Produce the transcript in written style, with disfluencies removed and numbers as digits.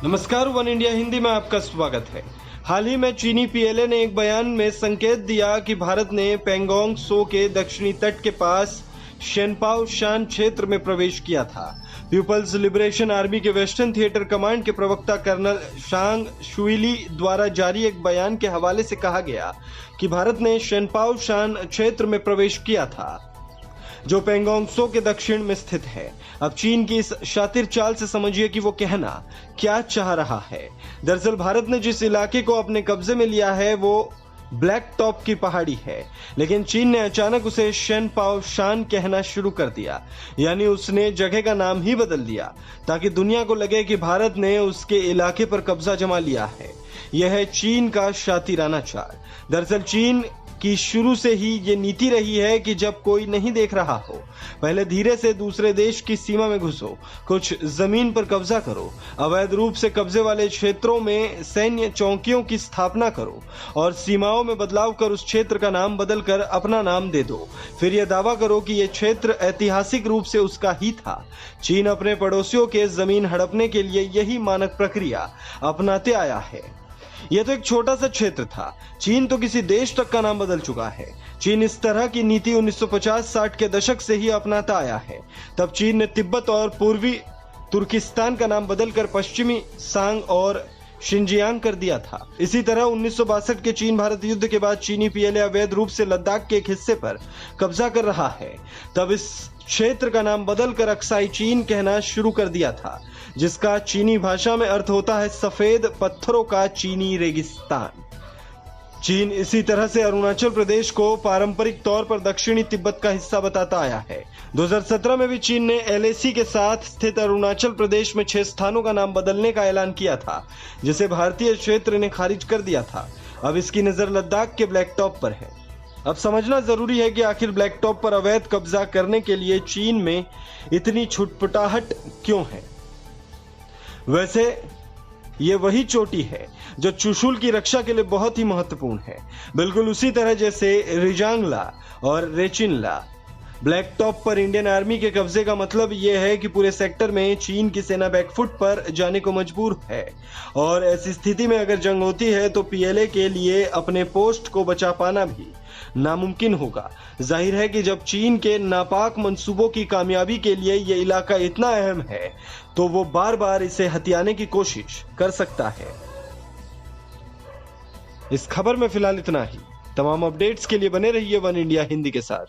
नमस्कार, one India Hindi में आपका स्वागत है। हाल ही में चीनी पीएलए ने एक बयान में संकेत दिया कि भारत ने पेंगोंग त्सो के दक्षिणी तट के पास शेनपाओ शान क्षेत्र में प्रवेश किया था। पीपल्स लिबरेशन आर्मी के वेस्टर्न थिएटर कमांड के प्रवक्ता कर्नल शांग शुइली द्वारा जारी एक बयान के हवाले से कहा गया कि भारत ने शेनपाओ शान क्षेत्र में प्रवेश किया था, जो पेंगोंग त्सो के दक्षिण में स्थित है। अब चीन की इस शातिर चाल से समझिए कि वो कहना क्या चाह रहा है। दरअसल भारत ने जिस इलाके को अपने कब्जे में लिया है वो ब्लैक टॉप की पहाड़ी है, लेकिन चीन ने अचानक उसे शेनपाओ शान कहना शुरू कर दिया, यानी उसने जगह का नाम ही बदल दिया ताकि दुनिया को लगे कि भारत ने उसके इलाके पर कब्जा जमा लिया है। यह है चीन का शातिराना चाल। दरअसल चीन की शुरू से ही ये नीति रही है कि जब कोई नहीं देख रहा हो, पहले धीरे से दूसरे देश की सीमा में घुसो, कुछ जमीन पर कब्जा करो, अवैध रूप से कब्जे वाले क्षेत्रों में सैन्य चौकियों की स्थापना करो और सीमाओं में बदलाव कर उस क्षेत्र का नाम बदलकर अपना नाम दे दो। फिर यह दावा करो कि यह क्षेत्र ऐतिहासिक रूप से उसका ही था। चीन अपने पड़ोसियों के जमीन हड़पने के लिए यही मानक प्रक्रिया अपनाते आया है। यह तो एक छोटा सा क्षेत्र था, चीन तो किसी देश तक का नाम बदल चुका है। चीन इस तरह की नीति 1950-60 के दशक से ही अपनाता आया है। तब चीन ने तिब्बत और पूर्वी तुर्किस्तान का नाम बदलकर पश्चिमी सांग और शिनजियांग कर दिया था। इसी तरह 1962 के चीन भारत युद्ध के बाद चीनी पीएलए अवैध रूप से लद्दाख के एक हिस्से पर कब्जा कर रहा है। तब इस क्षेत्र का नाम बदलकर अक्साई चीन कहना शुरू कर दिया था, जिसका चीनी भाषा में अर्थ होता है सफेद पत्थरों का चीनी रेगिस्तान। चीन इसी तरह से अरुणाचल प्रदेश को पारंपरिक तौर पर दक्षिणी तिब्बत का हिस्सा बताता आया है। 2017 में भी चीन ने एलएसी के साथ स्थित अरुणाचल प्रदेश में 6 स्थानों का नाम बदलने का ऐलान किया था, जिसे भारतीय क्षेत्र ने खारिज कर दिया था। अब इसकी नजर लद्दाख के ब्लैक टॉप पर है। अब समझना जरूरी है कि आखिर ब्लैक टॉप पर अवैध कब्जा करने के लिए चीन में इतनी छुटपुटाहट क्यों है। वैसे ये वही चोटी है जो चुशुल की रक्षा के लिए बहुत ही महत्वपूर्ण है, बिल्कुल उसी तरह जैसे रिजांगला और रेचिनला। ब्लैक टॉप पर इंडियन आर्मी के कब्जे का मतलब यह है कि पूरे सेक्टर में चीन की सेना बैकफुट पर जाने को मजबूर है, और ऐसी स्थिति में अगर जंग होती है तो पीएलए के लिए अपने पोस्ट को बचा पाना भी नामुमकिन होगा। जाहिर है कि जब चीन के नापाक मंसूबों की कामयाबी के लिए यह इलाका इतना अहम है तो वो बार बार इसे हथियाने की कोशिश कर सकता है। इस खबर में फिलहाल इतना ही। तमाम अपडेट्स के लिए बने रहिए वन इंडिया हिंदी के साथ।